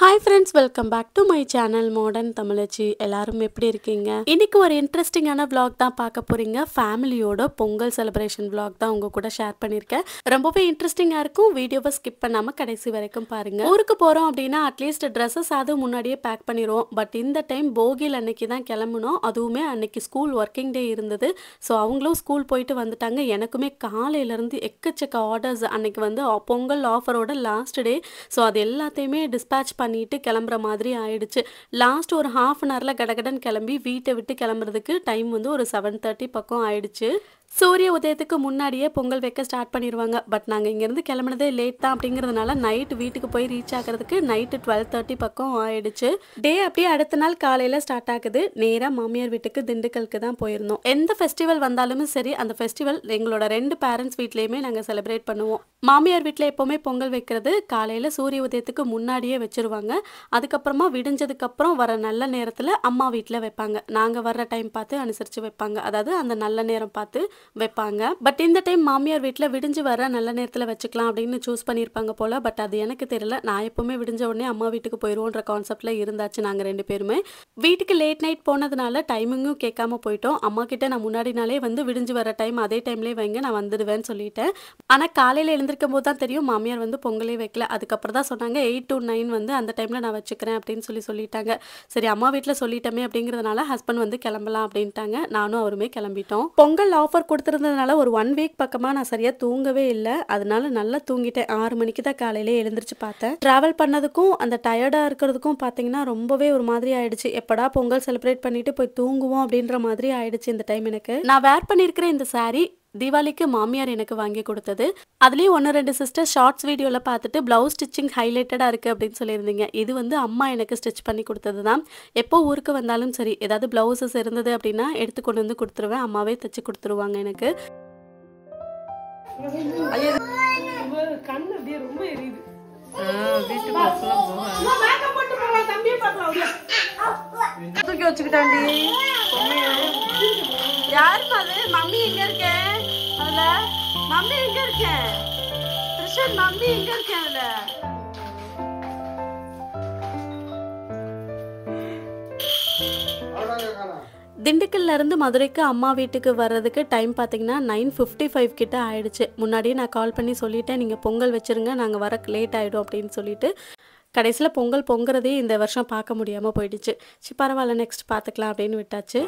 Hi friends, welcome back to my channel Modern Tamalachi. எல்லாரும் எப்படி இருக்கீங்க? இன்னைக்கு ஒரு இன்ட்ரஸ்டிங்கான vlog தான் பார்க்க போறீங்க. ஃபேமிலியோட பொங்கல் செலிப்ரேஷன் vlog தான் உங்க கூட ஷேர் பண்ணிருக்கேன். ரொம்பவே இன்ட்ரஸ்டிங்கா இருக்கும். வீடியோவை ஸ்கிப் பண்ணாம கடைசி வரைக்கும் பாருங்க. ஊருக்கு போறோம் அப்படினா அட்லீஸ்ட் Dresses ஆது முன்னாடியே பேக் பண்ணிரோம். பட் இந்த டைம் போகில் அன்னைக்கு தான் கிளம்பணும். அதுவுமே அன்னைக்கு ஸ்கூல் வர்க்கிங் டே இருந்தது. சோ அவங்களும் ஸ்கூல் போயிட்டு வந்துட்டாங்க. எனக்குமே காலையில இருந்து எக்கச்சக்க ஆர்டர்ஸ் அன்னைக்கு வந்து பொங்கல் ஆஃபரோட லாஸ்ட் டே. சோ அது எல்லாத்தையுமே டிஸ்பேட்ச் பண்ணிட்டு கிளம்புற மாதிரி ஆயிடுச்சு. லாஸ்ட் ஒரு ஹாஃப் அன் ஹவர்ல கடகடன் கிளம்பி வீட்டை விட்டு கிளம்புறதுக்கு டைம் வந்து ஒரு 7:30 பக்கம் ஆயிடுச்சு. சூரிய உதயத்துக்கு முன்னாடியே பொங்கல் வைக்க ஸ்டார்ட் பண்ணிடுவாங்க. பட் நாங்கள் இங்கேருந்து கிளம்புனதே லேட் தான் அப்படிங்கிறதுனால நைட்டு வீட்டுக்கு போய் ரீச் ஆகிறதுக்கு நைட்டு 12:30 பக்கம் ஆயிடுச்சு. டே அப்படியே அடுத்த நாள் காலையில் ஸ்டார்ட் ஆகுது. நேராக மாமியார் வீட்டுக்கு திண்டுக்கலுக்கு தான் போயிருந்தோம். எந்த ஃபெஸ்டிவல் வந்தாலுமே சரி, அந்த ஃபெஸ்டிவல் எங்களோட 2 பேரண்ட்ஸ் வீட்லேயுமே நாங்கள் செலிப்ரேட் பண்ணுவோம். மாமியார் வீட்டில் எப்போவுமே பொங்கல் வைக்கிறது காலையில் சூரிய உதயத்துக்கு முன்னாடியே வச்சுருவாங்க. அதுக்கப்புறமா விடிஞ்சதுக்கப்புறம் வர நல்ல நேரத்தில் அம்மா வீட்டில் வைப்பாங்க. நாங்கள் வர்ற டைம் பார்த்து அனுசரித்து வைப்பாங்க. அதாவது அந்த நல்ல நேரம் பார்த்து வைப்பாங்க. பட் இந்த டைம் மாமியார் வீட்டில் விடிஞ்சு வர நல்ல நேரத்தில் வச்சுக்கலாம் அப்படின்னு சூஸ் பண்ணியிருப்பாங்க போல. பட் அது எனக்கு தெரியல. நான் எப்பவுமே விடிஞ்ச உடனே அம்மா வீட்டுக்கு போயிடுவோன்ற கான்செப்ட்ல இருந்தாச்சு. நாங்கள் 2 பேருமே வீட்டுக்கு லேட் நைட் போனதுனால டைமிங்கும் கேட்காம போயிட்டோம். அம்மா கிட்ட நான் முன்னாடி நாளே வந்து விடிஞ்சு வர டைம் அதே டைம்லேயே வைங்க, நான் வந்துடுவேன்னு சொல்லிட்டேன். ஆனால் காலையில் எழுந்திருக்கும் போது தான் தெரியும் மாமியார் வந்து பொங்கலே வைக்கல. அதுக்கப்புறம் தான் சொன்னாங்க 8 to 9 வந்து அந்த டைமில் நான் வச்சுக்கிறேன் அப்படின்னு சொல்லிட்டாங்க. சரி அம்மா வீட்டில் சொல்லிட்டோமே அப்படிங்கிறதுனால ஹஸ்பண்ட் வந்து கிளம்பலாம் அப்படின்ட்டாங்க. நானும் அவருமே கிளம்பிட்டோம். பொங்கல் ஆஃபர் கொடுத்துருந்ததுனால ஒரு 1 வீக் பக்கமாக நான் சரியாக தூங்கவே இல்லை. அதனால நல்லா தூங்கிட்டேன். 6 மணிக்கு தான் காலையிலே எழுந்திரிச்சு பார்த்தேன். ட்ராவல் பண்ணதுக்கும் அந்த டயர்டாக இருக்கிறதுக்கும் பார்த்தீங்கன்னா ரொம்பவே ஒரு மாதிரி ஆயிடுச்சு. எப்படா பொங்கல் செலிப்ரேட் பண்ணிட்டு போய் தூங்குவோம் அப்படின்ற மாதிரி ஆயிடுச்சு இந்த டைம் எனக்கு. நான் வேர் பண்ணியிருக்கிற இந்த சாரீ தீபாவளிக்கு மாமியார் எனக்கு வாங்கி கொடுத்தது. அதுலேயும் 1-2 சிஸ்டர் ஷார்ட்ஸ் வீடியோவில் பார்த்துட்டு ப்ளவுஸ் ஸ்டிச்சிங் ஹைலைட்டடாக இருக்குது அப்படின்னு சொல்லியிருந்தீங்க. இது வந்து அம்மா எனக்கு ஸ்டிச் பண்ணி கொடுத்தது தான். எப்போ ஊருக்கு வந்தாலும் சரி ஏதாவது ப்ளவுசஸ் இருந்தது அப்படின்னா எடுத்து கொண்டு வந்து கொடுத்துருவேன். அம்மாவே தைச்சு கொடுத்துருவாங்க எனக்கு. தூக்கி வச்சுக்கிட்டாண்டி யாரு பாரு. மம்மி எங்க இருக்கேன் அதுல, மம்மி எங்க இருக்கேன் கிருஷ்ணன், மம்மி எங்க இருக்கேன் அதுல. திண்டுக்கல்ல இருந்து மதுரைக்கு அம்மா வீட்டுக்கு வர்றதுக்கு டைம் பார்த்தீங்கன்னா 9:55 கிட்ட ஆயிடுச்சு. முன்னாடியே நான் கால் பண்ணி சொல்லிட்டேன், நீங்கள் பொங்கல் வச்சுருங்க, நாங்கள் வர லேட் ஆகிடும் அப்படின்னு சொல்லிட்டு. கடைசியில் பொங்கல் பொங்குறதே இந்த வருஷம் பார்க்க முடியாமல் போயிடுச்சு. சரி பரவாயில்ல, நெக்ஸ்ட் பார்த்துக்கலாம் அப்படின்னு விட்டாச்சு.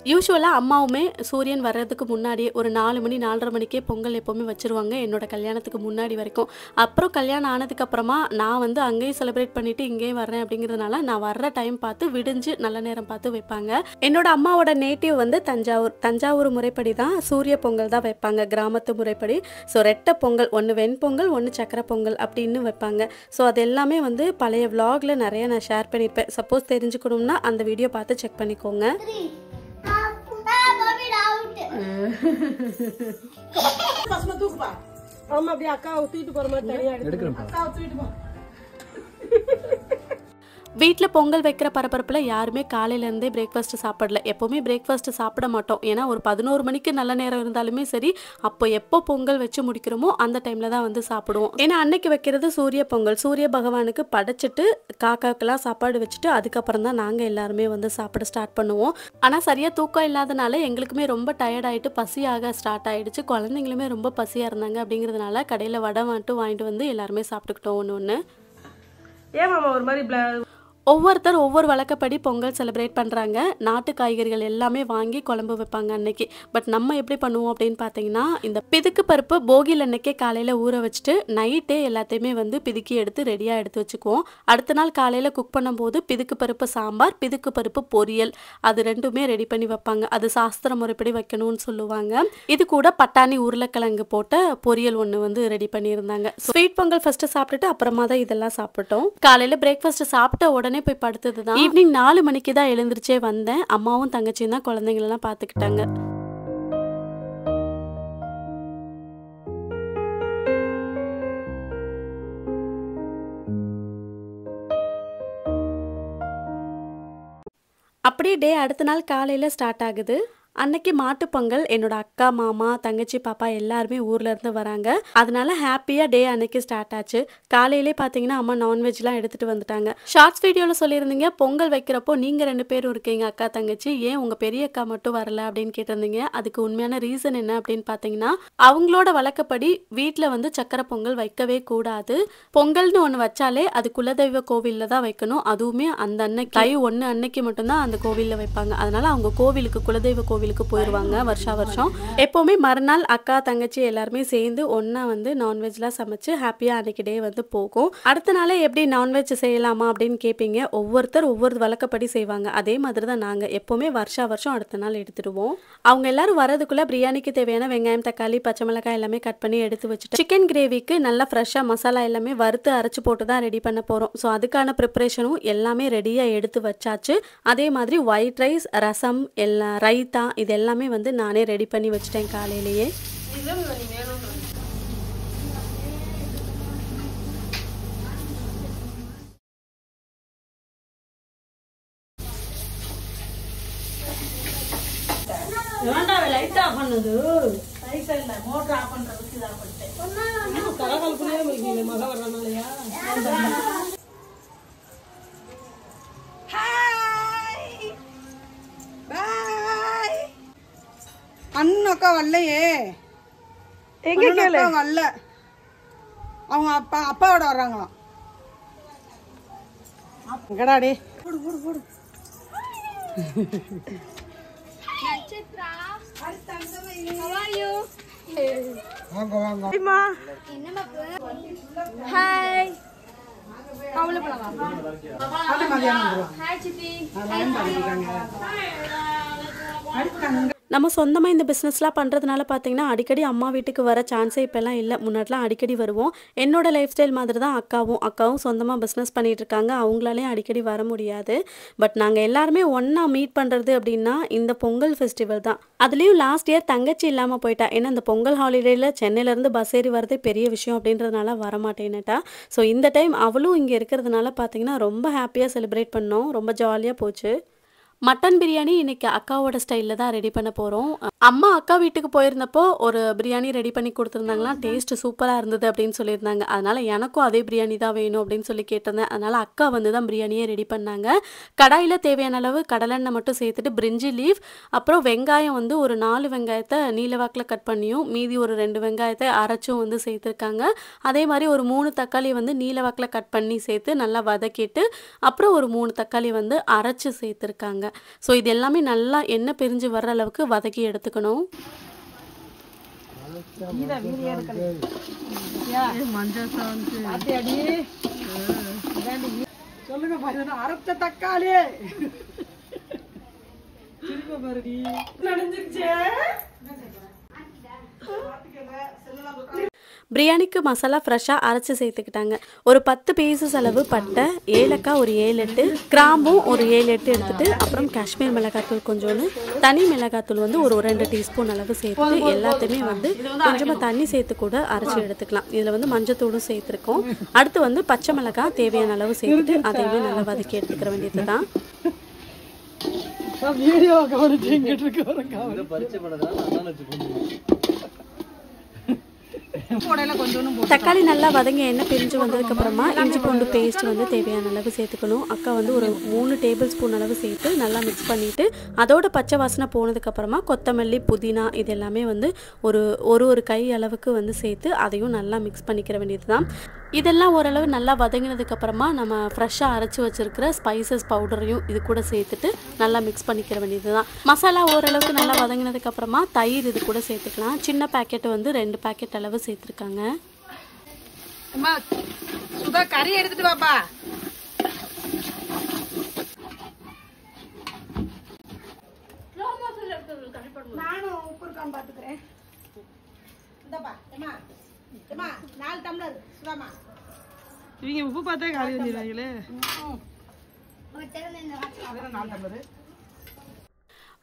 யூஸ்வலாக அம்மாவுமே சூரியன் வர்றதுக்கு முன்னாடியே ஒரு 4 மணி 4:30 மணிக்கே பொங்கல் எப்போவுமே வச்சுருவாங்க என்னோட கல்யாணத்துக்கு முன்னாடி வரைக்கும். அப்புறம் கல்யாணம் ஆனதுக்கப்புறமா நான் வந்து அங்கேயும் செலிப்ரேட் பண்ணிவிட்டு இங்கேயும் வர்றேன் அப்படிங்கிறதுனால நான் வர்ற டைம் பார்த்து விடிஞ்சு நல்ல நேரம் பார்த்து வைப்பாங்க. என்னோட அம்மாவோட நேட்டிவ் வந்து தஞ்சாவூர் முறைப்படி தான் சூரிய பொங்கல் தான் வைப்பாங்க, கிராமத்து முறைப்படி. ஸோ ரெட்டை பொங்கல், ஒன்று வெண்பொங்கல், ஒன்று சக்கரை பொங்கல் அப்படின்னு வைப்பாங்க. ஸோ அது எல்லாமே வந்து பழைய விலாகில் நிறைய நான் ஷேர் பண்ணியிருப்பேன். சப்போஸ் தெரிஞ்சுக்கணும்னா அந்த வீடியோ பார்த்து செக் பண்ணிக்கோங்க. வீட்டில் பொங்கல் வைக்கிற பரபரப்பில் யாருமே காலையிலேருந்தே பிரேக்ஃபாஸ்ட் சாப்பிடல. எப்போவுமே பிரேக்ஃபாஸ்ட் சாப்பிட மாட்டோம். ஏன்னா ஒரு 11 மணிக்கு நல்ல நேரம் இருந்தாலுமே சரி, அப்போ எப்போ பொங்கல் வச்சு முடிக்கிறோமோ அந்த டைமில் தான் வந்து சாப்பிடுவோம். ஏன்னா அன்னைக்கு வைக்கிறது சூரிய பொங்கல். சூரிய பகவானுக்கு படைச்சிட்டு காக்காக்கெல்லாம் சாப்பாடு வச்சுட்டு அதுக்கப்புறம் தான் நாங்கள் எல்லாருமே வந்து சாப்பிட ஸ்டார்ட் பண்ணுவோம். ஆனால் சரியாக தூக்கம் இல்லாதனால எங்களுக்குமே ரொம்ப டயர்ட் ஆகிட்டு பசியாக ஸ்டார்ட் ஆகிடுச்சு. குழந்தைங்களுமே ரொம்ப பசியாக இருந்தாங்க. அப்படிங்கிறதுனால கடையில் வடை மட்டும் வாங்கிட்டு வந்து எல்லாருமே சாப்பிட்டுக்கிட்டோம் ஒன்று ஒன்று. ஏன் மாமா ஒரு மாதிரி ஒவ்வொருத்தர் ஒவ்வொரு வழக்கப்படி பொங்கல் செலிப்ரேட் பண்ணுறாங்க. நாட்டு காய்கறிகள் எல்லாமே வாங்கி குழம்பு வைப்பாங்க அன்னைக்கு. பட் நம்ம எப்படி பண்ணுவோம் அப்படின்னு பார்த்தீங்கன்னா, இந்த பிதுக்கு பருப்பு போகில் அன்னைக்கே காலையில் ஊற வச்சுட்டு நைட்டே எல்லாத்தையுமே வந்து பிதுக்கி எடுத்து ரெடியாக எடுத்து வச்சுக்குவோம். அடுத்த நாள் காலையில் குக் பண்ணும்போது பிதுக்கு பருப்பு சாம்பார், பிதுக்கு பருப்பு பொரியல், அது ரெண்டுமே ரெடி பண்ணி வைப்பாங்க. அது சாஸ்திர முறைப்படி வைக்கணும்னு சொல்லுவாங்க. இது கூட பட்டாணி உருளைக்கிழங்கு போட்ட பொரியல் ஒன்று வந்து ரெடி பண்ணியிருந்தாங்க. ஸ்வீட் பொங்கல் ஃபர்ஸ்ட் சாப்பிட்டுட்டு அப்புறமா தான் இதெல்லாம் சாப்பிட்டோம். காலையில் பிரேக்ஃபாஸ்ட் சாப்பிட்ட உடனே போய் படுத்தது தான். ஈவினிங் 4 மணிக்கு தான் எழுந்திரிச்சே வந்தேன். அம்மாவும் தங்கச்சியும் தான் குழந்தைங்களெல்லாம் பார்த்துக்கிட்டாங்க. அப்படியே டே அடுத்த நாள் காலையில் ஸ்டார்ட் ஆகுது. அன்னைக்கு மாட்டுப் பொங்கல். என்னோட அக்கா, மாமா, தங்கச்சி, பாப்பா எல்லாருமே ஊர்ல இருந்து வராங்க. அதனால ஹாப்பியா டே அன்னைக்கு ஸ்டார்ட் ஆச்சு. காலையிலே பார்த்தீங்கன்னா அம்மா நான்வெஜ்லாம் எடுத்துட்டு வந்துட்டாங்க. ஷார்ட்ஸ் வீடியோல சொல்லியிருந்தீங்க, பொங்கல் வைக்கிறப்போ நீங்க 2 பேரும் இருக்கீங்க அக்கா, தங்கச்சி. ஏன் உங்க பெரிய அக்கா மட்டும் வரல அப்படின்னு கேட்டிருந்தீங்க. அதுக்கு உண்மையான ரீசன் என்ன அப்படின்னு பார்த்தீங்கன்னா, அவங்களோட வழக்கப்படி வீட்ல வந்து சக்கரை பொங்கல் வைக்கவே கூடாது. பொங்கல்னு ஒன்று வச்சாலே அது குலதெய்வ கோவில்ல தான் வைக்கணும். அதுவுமே அந்த அன்னைக்கு தை 1 அன்னைக்கு மட்டும்தான் அந்த கோவில்ல வைப்பாங்க. அதனால அவங்க கோவிலுக்கு குலதெய்வ கோவிலுக்கு போயிடுவாங்க வருஷம். எப்போவுமே மறுநாள் அக்கா, தங்கச்சி எல்லாருமே சேர்ந்து ஒன்றா வந்து நான்வெஜ்லாம் சமைச்சு ஹாப்பியாக அன்னைக்கு டே வந்து போகும். அடுத்த நாளே எப்படி நான்வெஜ் செய்யலாமா அப்படின்னு கேட்பீங்க. ஒவ்வொருத்தர் ஒவ்வொரு வழக்கப்படி செய்வாங்க. அதே மாதிரி தான் நாங்கள் எப்போவுமே வருஷம் அடுத்த நாள் எடுத்துடுவோம். அவங்க எல்லாரும் வரதுக்குள்ளே பிரியாணிக்கு தேவையான வெங்காயம், தக்காளி, பச்சை மிளகாய் எல்லாமே கட் பண்ணி எடுத்து வச்சுட்டு சிக்கன் கிரேவிக்கு நல்லா ஃப்ரெஷ்ஷாக மசாலா எல்லாமே வறுத்து அரைச்சி போட்டு தான் ரெடி பண்ண போகிறோம். ஸோ அதுக்கான ப்ரிப்ரேஷனும் எல்லாமே ரெடியாக எடுத்து வச்சாச்சு. அதே மாதிரி ஒயிட் ரைஸ், ரசம், எல்லாம் ரைத்தா இது எல்லாமே வந்து நானே ரெடி பண்ணி வச்சுட்டேன் காலையிலேயே. அண்ணக்கா வரலையே, எங்க கேளு வரல. அவங்க அப்பாவோட வர்றாங்களாம். எங்கடாடி வாங்க வாங்க. ஹாய் நம்ம சொந்தமாக இந்த பிஸ்னஸ்லாம் பண்ணுறதுனால பார்த்தீங்கன்னா அடிக்கடி அம்மா வீட்டுக்கு வர சான்ஸே இப்போல்லாம் இல்லை. முன்னாடிலாம் அடிக்கடி வருவோம். என்னோட லைஃப் ஸ்டைல் மாதிரி தான் அக்காவும் சொந்தமாக பிஸ்னஸ் பண்ணிகிட்டு இருக்காங்க. அவங்களாலேயும் அடிக்கடி வர முடியாது. பட் நாங்கள் எல்லாருமே ஒன்றா மீட் பண்ணுறது அப்படின்னா இந்த பொங்கல் ஃபெஸ்டிவல் தான். அதுலேயும் லாஸ்ட் இயர் தங்கச்சி இல்லாமல் போயிட்டா. ஏன்னா இந்த பொங்கல் ஹாலிடேயில் சென்னையிலேருந்து பஸ் ஏறி வரதே பெரிய விஷயம் அப்படின்றதுனால வரமாட்டேன்னுட்டா. ஸோ இந்த டைம் அவளும் இங்கே இருக்கிறதுனால பார்த்தீங்கன்னா ரொம்ப ஹாப்பியாக செலிப்ரேட் பண்ணோம். ரொம்ப ஜாலியாக போச்சு. மட்டன் பிரியாணி இன்னைக்கு அக்காவோட ஸ்டைலில் தான் ரெடி பண்ண போகிறோம். அம்மா அக்கா வீட்டுக்கு போயிருந்தப்போ ஒரு பிரியாணி ரெடி பண்ணி கொடுத்துருந்தாங்களாம். டேஸ்ட் சூப்பராக இருந்தது அப்படின்னு சொல்லியிருந்தாங்க. அதனால் எனக்கும் அதே பிரியாணி தான் வேணும் அப்படின்னு சொல்லி கேட்டிருந்தேன். அதனால் அக்கா வந்து தான் பிரியாணியே ரெடி பண்ணாங்க. கடாயில் தேவையான அளவு கடலெண்ணெய் மட்டும் சேர்த்துட்டு பிரிஞ்சி லீஃப், அப்புறம் வெங்காயம் வந்து ஒரு 4 வெங்காயத்தை நீலவாக்கில் கட் பண்ணியும் மீதி ஒரு 2 வெங்காயத்தை அரைச்சும் வந்து சேர்த்துருக்காங்க. அதே மாதிரி ஒரு 3 தக்காளி வந்து நீலவாக்கில் கட் பண்ணி சேர்த்து நல்லா வதக்கிட்டு அப்புறம் ஒரு 3 தக்காளி வந்து அரைச்சு சேர்த்துருக்காங்க. ஸோ இது எல்லாமே நல்லா எண்ணெய் பிரிஞ்சு வர்ற அளவுக்கு வதக்கி எடுத்துக்கணும். சொல்லுங்க, அரைச்ச தக்காளி பிரியாணிக்கு மசாலா ஃப்ரெஷ்ஷாக அரைச்சி சேர்த்துக்கிட்டாங்க. ஒரு 10 பீசஸ் அளவு பட்டை, ஏலக்காய் ஒரு 7-8, கிராம்பும் ஒரு 7-8 எடுத்துட்டு அப்புறம் காஷ்மீர் மிளகாத்தூள் கொஞ்சோன்னு, தனி மிளகாத்தூள் வந்து ஒரு 2 டீஸ்பூன் அளவு சேர்த்து எல்லாத்தையுமே வந்து கொஞ்சமாக தண்ணி சேர்த்து கூட அரைச்சி எடுத்துக்கலாம். இதில் வந்து மஞ்சத்தூளும் சேர்த்துருக்கோம். அடுத்து வந்து பச்சை மிளகாய் தேவையான அளவு சேர்த்துட்டு அதையுமே நல்லா வதக்கி எடுத்துக்கிற வேண்டியது தான். தக்காளி நல்லா வதங்கி எண்ணெய் பிரிஞ்சு வந்ததுக்கு அப்புறமா இஞ்சி பூண்டு பேஸ்ட் வந்து தேவையான அளவு சேர்த்துக்கணும். அக்கா வந்து ஒரு 3 டேபிள் ஸ்பூன் அளவு சேர்த்து நல்லா மிக்ஸ் பண்ணிட்டு அதோட பச்சை வாசனை போனதுக்கு அப்புறமா கொத்தமல்லி, புதினா இது எல்லாமே வந்து ஒரு கை அளவுக்கு வந்து சேர்த்து அதையும் நல்லா மிக்ஸ் பண்ணிக்கிற வேண்டியது தான். இதெல்லாம் ஓரளவு நல்லா வதங்கினதுக்கு அப்புறமா நம்ம ஃப்ரெஷ்ஷாக அரைச்சி வச்சிருக்கிற ஸ்பைசஸ் பவுடரையும் இது கூட சேர்த்துட்டு நல்லா மிக்ஸ் பண்ணிக்கிற வேண்டியது தான். மசாலா ஓரளவுக்கு நல்லா வதங்கினதுக்கு அப்புறமா தயிர் இது கூட சேர்த்துக்கலாம். சின்ன பேக்கெட் வந்து 2 பேக்கெட் அளவு சேர்த்துருக்காங்க. சுதா கறி எடுத்துட்டு வாப்பா. நானும் உப்பு இருக்கான்னு பாத்துக்கிறேன். இந்தப்பா ஏமா 4 டம்ளர் சுதாமா. இவங்க உப்பு பார்த்தா காலி வந்துடுவாங்களே. 4 டம்ளர்.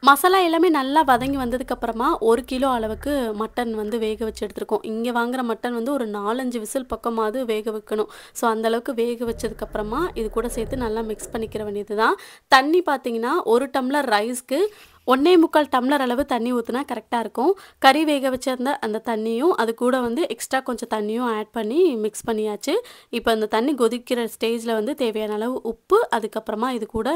மசாலா எல்லாமே நல்லா வதங்கி வந்ததுக்கப்புறமா 1 கிலோ அளவுக்கு மட்டன் வந்து வேக வச்சு எடுத்துருக்கோம். இங்கே வாங்குகிற மட்டன் வந்து ஒரு 4-5 விசில் பக்கமாவது வேக வைக்கணும். ஸோ அந்தளவுக்கு வேக வச்சதுக்கப்புறமா இது கூட சேர்த்து நல்லா மிக்ஸ் பண்ணிக்கிற வேண்டியது தான். தண்ணி பார்த்தீங்கன்னா 1 டம்ளர் ரைஸ்க்கு 1.25 டம்ளர் அளவு தண்ணி ஊற்றினா கரெக்டாக இருக்கும். கறி வேக வச்சிருந்த அந்த தண்ணியும் அது கூட வந்து எக்ஸ்ட்ரா கொஞ்சம் தண்ணியும் ஆட் பண்ணி மிக்ஸ் பண்ணியாச்சு. இப்போ அந்த தண்ணி கொதிக்கிற ஸ்டேஜில் வந்து தேவையான அளவு உப்பு, அதுக்கப்புறமா இது கூட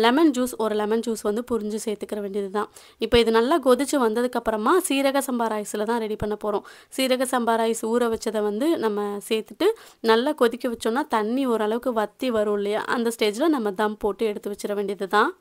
லெமன் ஜூஸ், ஒரு லெமன் ஜூஸ் வந்து புரிஞ்சு சேர்த்துக்கிற வேண்டியது தான். இப்போ இது நல்லா கொதிச்சு வந்ததுக்கப்புறமா சீரக சம்பா ரைஸில் தான் ரெடி பண்ண போகிறோம். சீரக சம்பா ரைஸ் ஊற வச்சதை வந்து நம்ம சேர்த்துட்டு நல்லா கொதிக்க வச்சோன்னா தண்ணி ஓரளவுக்கு வற்றி வரும் இல்லையா, அந்த ஸ்டேஜில் நம்ம தம் போட்டு எடுத்து வச்சிட வேண்டியது தான்.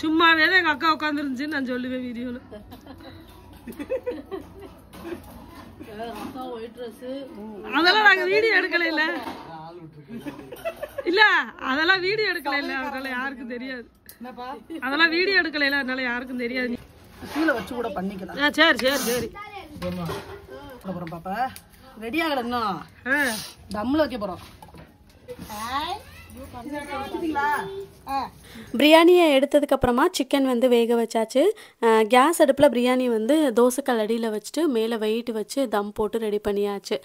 சும்மாவே தான் எங்க அக்கா உட்காந்துருந்துச்சுன்னு நான் சொல்லுவேன் வீடியோல. அதெல்லாம் நாங்க வீடியோ எடுக்கல இல்ல இல்ல அதெல்லாம் வீடியோ எடுக்கல இல்ல, அதனால யாருக்கும் தெரியாது. அதெல்லாம் வீடியோ எடுக்கல இல்ல, அதனால யாருக்கும் தெரியாது. கீழே வச்சு கூட பண்ணிக்கலாம். சரி சரி சரி அப்புறம் பாப்பா ரெடி ஆகலன்னா தம்ல வைக்க போறோம். பிரியாணியை எடுத்ததுக்கப்புறமா சிக்கன் வந்து வேக வச்சாச்சு. கேஸ் அடுப்பில் பிரியாணி வந்து தோசைக்கல் அடியில் வச்சுட்டு மேலே வெயிட் வச்சு தம் போட்டு ரெடி பண்ணியாச்சு.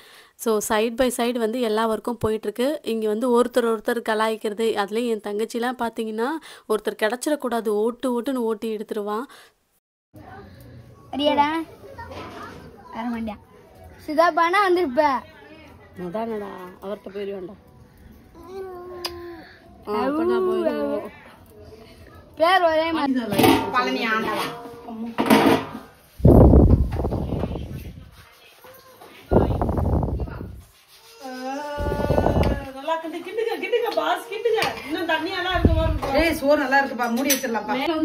ஸோ சைட் பை சைடு வந்து எல்லா ஒர்க்கும் போயிட்டுருக்கு. இங்கே வந்து ஒருத்தர் கலாய்க்கிறது, அதுலேயும் என் தங்கச்சிலாம் பார்த்தீங்கன்னா ஒருத்தர் கிடச்சிடக்கூடாது, ஓட்டுன்னு ஓட்டி எடுத்துருவான். சிதாபானா வந்திருப்ப அதானடா அவர்கிட்ட போயிடுவேன்டா. பேர் ஒரே மாதிரி பழனி ஆண்டவா. நல்லா கிண்டுங்க பாஸ் கிண்டுங்க. இன்னும் தண்ணியெல்லாம் இருக்க மாதிரி இருக்கும். ஏய் சோறு நல்லா இருக்குப்பா, மூடி வச்சிடலாம்ப்பா. மேலே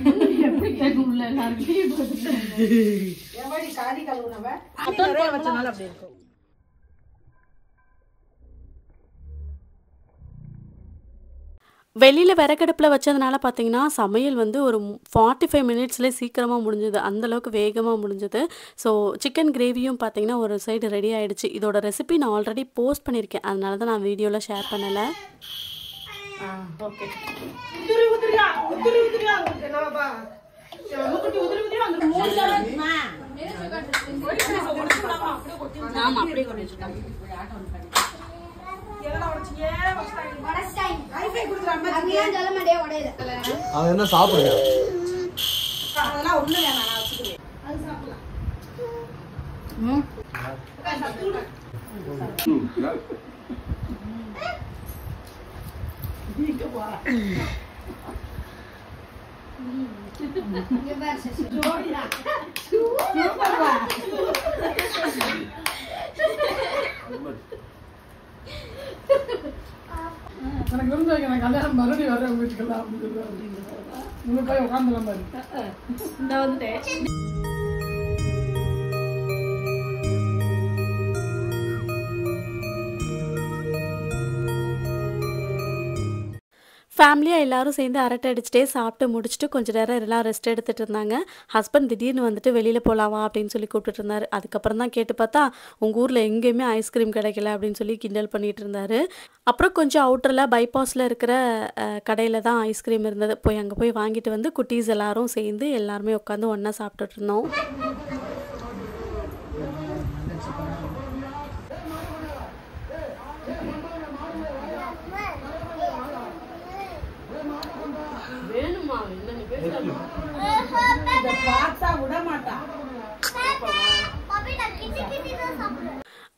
வந்து எப்படி கேட்கும்ல எல்லாருக்கும் காதி கழுவுனவ நிறைய வச்சனால அப்படி இருக்கும். வெளியில் விறகடுப்பில் வச்சதுனால பார்த்தீங்கன்னா சமையல் வந்து ஒரு 45 மினிட்ஸ்லேயே சீக்கிரமாக முடிஞ்சுது, அந்தளவுக்கு வேகமாக முடிஞ்சுது. ஸோ சிக்கன் கிரேவியும் பார்த்தீங்கன்னா ஒரு சைடு ரெடி ஆகிடுச்சு. இதோட ரெசிபி நான் ஆல்ரெடி போஸ்ட் பண்ணியிருக்கேன், அதனால தான் நான் வீடியோவில் ஷேர் பண்ணலை. ஓகே உதிரியா என்னப்பா மூக்குட்டி உதிரியா அந்த மூணு தடவை ஆமாம் அப்படியே கொண்டு வச்சுருக்காங்க. அவன் என்ன சாப்பிடுங்க அதெல்லாம் ஒண்ணு வேணாம், நான் வச்சுக்கிறேன். அது சாப்பிடலாம். எனக்கு இருந்து நான் கல்யாணம் மறுபடியும் வர்றேன் வீட்டுக்கெல்லாம் அப்படின்னு போய் உட்காந்துலாம் பாரு. இந்த வந்துட்டேன். ஃபேமிலியாக எல்லோரும் சேர்ந்து அரட்டை அடிச்சுட்டே சாப்பிட்டு முடிச்சுட்டு கொஞ்சம் நேரம் எல்லாம் ரெஸ்ட் எடுத்துகிட்டு இருந்தாங்க. ஹஸ்பண்ட் திடீர்னு வந்துட்டு வெளியில் போகலாமா அப்படின்னு சொல்லி கூப்பிட்டுட்டு இருந்தார். அதுக்கப்புறம் தான் கேட்டு பார்த்தா உங்கள் ஊரில் எங்கேயுமே ஐஸ்கிரீம் கிடைக்கல அப்படின்னு சொல்லி கிண்டல் பண்ணிகிட்டு இருந்தார். அப்புறம் கொஞ்சம் அவுட்டரில் பைபாஸில் இருக்கிற கடையில் தான் ஐஸ்கிரீம் இருந்தது. போய் அங்கே போய் வாங்கிட்டு வந்து குட்டீஸ் எல்லோரும் சேர்ந்து எல்லாருமே உட்காந்து ஒன்றா சாப்பிட்டுட்டு இருந்தோம்.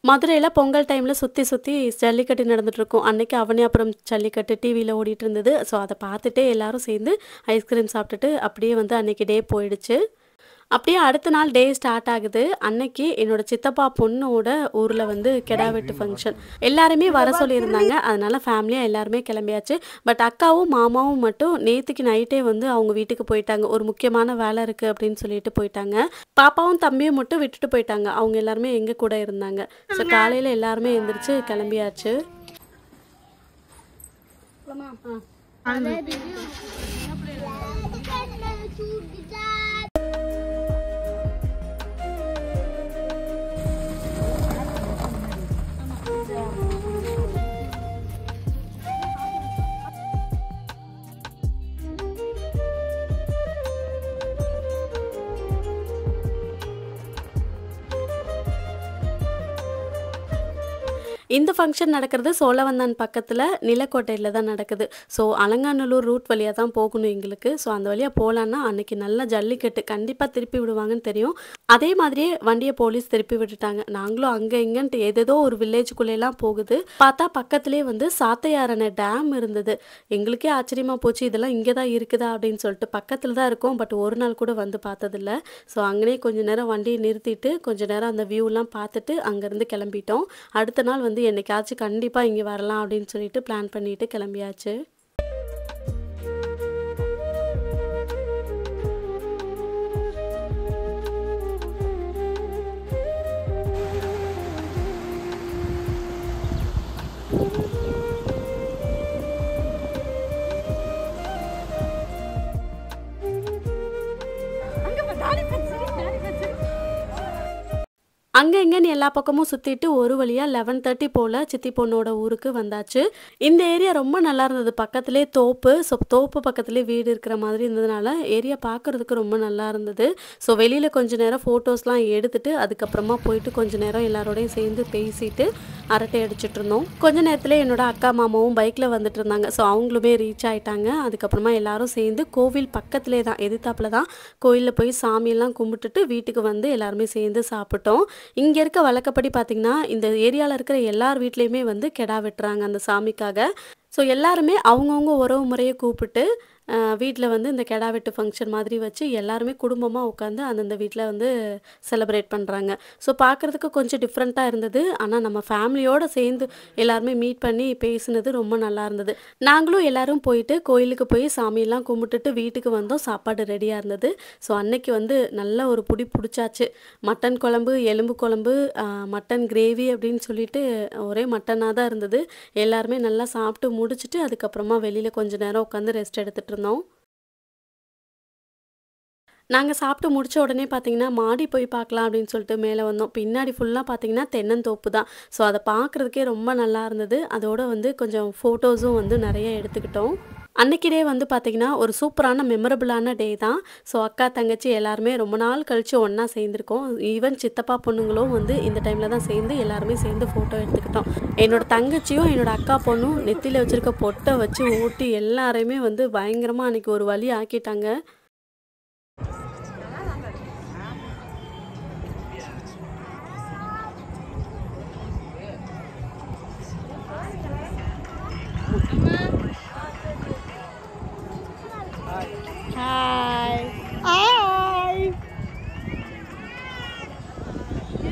மதுரையில் பொங்கல் டைமில் சுற்றி ஜல்லிக்கட்டு நடந்துகிட்ருக்கும். அன்றைக்கி அவனே அப்புறம் ஜல்லிக்கட்டு டிவியில் ஓடிட்டு இருந்தது. ஸோ அதை பார்த்துட்டே எல்லோரும் சேர்ந்து ஐஸ்கிரீம் சாப்பிட்டுட்டு அப்படியே வந்து அன்றைக்கி டே போயிடுச்சு. அப்படியே அடுத்த நாள் டே ஸ்டார்ட் ஆகுது. அன்னைக்கு என்னோட சித்தப்பா பொண்ணோட ஊரில் வந்து கெடா வெட்டு ஃபங்க்ஷன். எல்லாருமே வர சொல்லியிருந்தாங்க. அதனால ஃபேமிலியாக எல்லாருமே கிளம்பியாச்சு. பட் அக்காவும் மாமாவும் மட்டும் நேற்றுக்கு நைட்டே வந்து அவங்க வீட்டுக்கு போயிட்டாங்க. ஒரு முக்கியமான வேலை இருக்குது அப்படின்னு சொல்லிட்டு போயிட்டாங்க. பாப்பாவும் தம்பியும் மட்டும் விட்டுட்டு போயிட்டாங்க. அவங்க எல்லாருமே எங்கள் கூட இருந்தாங்க. ஸோ காலையில் எல்லாருமே எழுந்திரிச்சு கிளம்பியாச்சு. இந்த ஃபங்க்ஷன் நடக்கிறது சோழவந்தான் பக்கத்தில் நிலக்கோட்டையில் தான் நடக்குது. ஸோ அலங்காநல்லூர் ரூட் வழியாக தான் போகணும் எங்களுக்கு. ஸோ அந்த வழியாக போகலான்னா அன்றைக்கி நல்லா ஜல்லிக்கட்டு கண்டிப்பாக திருப்பி விடுவாங்கன்னு தெரியும். அதே மாதிரியே வண்டியை போலீஸ் திருப்பி விட்டுட்டாங்க. நாங்களும் அங்கே இங்கன்ட்டு ஏதேதோ ஒரு வில்லேஜுக்குள்ளேலாம் போகுது. பார்த்தா பக்கத்துலேயே வந்து சாத்தையாரணை டேம் இருந்தது. எங்களுக்கே ஆச்சரியமாக போச்சு, இதெல்லாம் இங்கே தான் இருக்குதா அப்படின்னு சொல்லிட்டு. பக்கத்தில் தான் இருக்கும், பட் ஒரு நாள் கூட வந்து பார்த்ததில்ல. ஸோ அங்கேயே கொஞ்சம் நேரம் வண்டியை நிறுத்திட்டு கொஞ்சம் நேரம் அந்த வியூலாம் பார்த்துட்டு அங்கேருந்து கிளம்பிட்டோம். அடுத்த நாள் வந்து என்னைக்காச்சும் கண்டிப்பாக இங்கே வரலாம் அப்படின்னு சொல்லிட்டு பிளான் பண்ணிட்டு கிளம்பியாச்சு. அங்கே இங்கேன்னு எல்லா பக்கமும் சுற்றிட்டு ஒரு வழியாக 11:30 போல் சித்தி பொண்ணோட ஊருக்கு வந்தாச்சு. இந்த ஏரியா ரொம்ப நல்லா இருந்தது. பக்கத்துலேயே தோப்பு. ஸோ தோப்பு பக்கத்துலேயே வீடு இருக்கிற மாதிரி இருந்ததுனால ஏரியா பார்க்குறதுக்கு ரொம்ப நல்லா இருந்தது. ஸோ வெளியில் கொஞ்சம் நேரம் ஃபோட்டோஸ்லாம் எடுத்துகிட்டு அதுக்கப்புறமா போயிட்டு கொஞ்சம் நேரம் எல்லாரோடையும் சேர்ந்து பேசிட்டு அரட்டை அடிச்சுட்டு இருந்தோம். கொஞ்ச நேரத்தில் என்னோட அக்கா மாமாவும் பைக்கில் வந்துட்டு இருந்தாங்க. ஸோ அவங்களுமே ரீச் ஆகிட்டாங்க. அதுக்கப்புறமா எல்லாரும் சேர்ந்து கோவில் பக்கத்துலேயே தான் எதிர்த்தாப்பில் தான் கோயிலில் போய் சாமியெல்லாம் கும்பிட்டுட்டு வீட்டுக்கு வந்து எல்லாருமே சேர்ந்து சாப்பிட்டோம். இங்கே இருக்க வழக்கப்படி பார்த்திங்கன்னா இந்த ஏரியாவில் இருக்கிற எல்லார் வீட்லேயுமே வந்து கெடா வெட்டுறாங்க அந்த சாமிக்காக. ஸோ எல்லாருமே அவங்கவுங்க உறவு முறையை கூப்பிட்டு வீட்டில் வந்து இந்த கெடா வெட்டு ஃபங்க்ஷன் மாதிரி வச்சு எல்லாருமே குடும்பமாக உட்காந்து அந்தந்த வீட்டில் வந்து செலிப்ரேட் பண்ணுறாங்க. ஸோ பார்க்குறதுக்கு கொஞ்சம் டிஃப்ரெண்ட்டாக இருந்தது. ஆனால் நம்ம ஃபேமிலியோடு சேர்ந்து எல்லாருமே மீட் பண்ணி பேசுனது ரொம்ப நல்லா இருந்தது. நாங்களும் எல்லோரும் போயிட்டு கோயிலுக்கு போய் சாமியெல்லாம் கும்பிட்டுட்டு வீட்டுக்கு வந்தோம். சாப்பாடு ரெடியாக இருந்தது. ஸோ அன்னைக்கு வந்து நல்ல ஒரு பிடிச்சாச்சு. மட்டன் குழம்பு, எலும்பு குழம்பு, மட்டன் கிரேவி அப்படின்னு சொல்லிட்டு ஒரே மட்டனாக தான் இருந்தது. எல்லாருமே நல்லா சாப்பிட்டு முடிச்சுட்டு அதுக்கப்புறமா வெளியில் கொஞ்சம் நேரம் உட்காந்து ரெஸ்ட் எடுத்துகிட்டு இருந்தோம். நாங்கள் சாப்பிட்டு முடித்த உடனே பார்த்தீங்கன்னா மாடி போய் பார்க்கலாம் அப்படின்னு சொல்லிட்டு மேலே வந்தோம். பின்னாடி ஃபுல்லாக பார்த்தீங்கன்னா தென்னந்தோப்பு தான். ஸோ அதை பார்க்குறதுக்கே ரொம்ப நல்லா இருந்தது. அதோடு வந்து கொஞ்சம் ஃபோட்டோஸும் வந்து நிறைய எடுத்துக்கிட்டோம். அன்றைக்கி டே வந்து பார்த்திங்கன்னா ஒரு சூப்பரான மெமரபுளான டே தான். ஸோ அக்கா தங்கச்சி எல்லாருமே ரொம்ப நாள் கழித்து ஒன்றா சேர்ந்துருக்கோம். ஈவன் சித்தப்பா பொண்ணுங்களும் வந்து இந்த டைமில் தான் சேர்ந்து எல்லாருமே சேர்ந்து ஃபோட்டோ எடுத்துக்கிட்டோம். என்னோடய தங்கச்சியும் என்னோடய அக்கா பொண்ணும் நெத்தியில் வச்சுருக்க பொட்டை வச்சு ஊட்டி எல்லாரையுமே வந்து பயங்கரமாக அன்றைக்கி ஒரு வழி ஆக்கிட்டாங்க. ஹாய் ஹாய்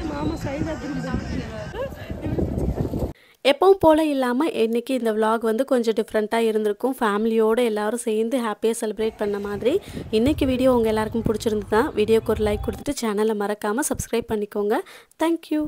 மாமா சைடா எப்பவும் போல் இல்லாமல் இன்றைக்கி இந்த விலாக் வந்து கொஞ்சம் டிஃப்ரெண்ட்டாக இருந்திருக்கும். ஃபேமிலியோடு எல்லோரும் சேர்ந்து ஹாப்பியாக செலிப்ரேட் பண்ண மாதிரி. இன்றைக்கி வீடியோ உங்கள் எல்லாருக்கும் பிடிச்சிருந்தது தான். வீடியோக்கு ஒரு லைக் கொடுத்துட்டு சேனலை மறக்காமல் சப்ஸ்கிரைப் பண்ணிக்கோங்க. தேங்க்யூ.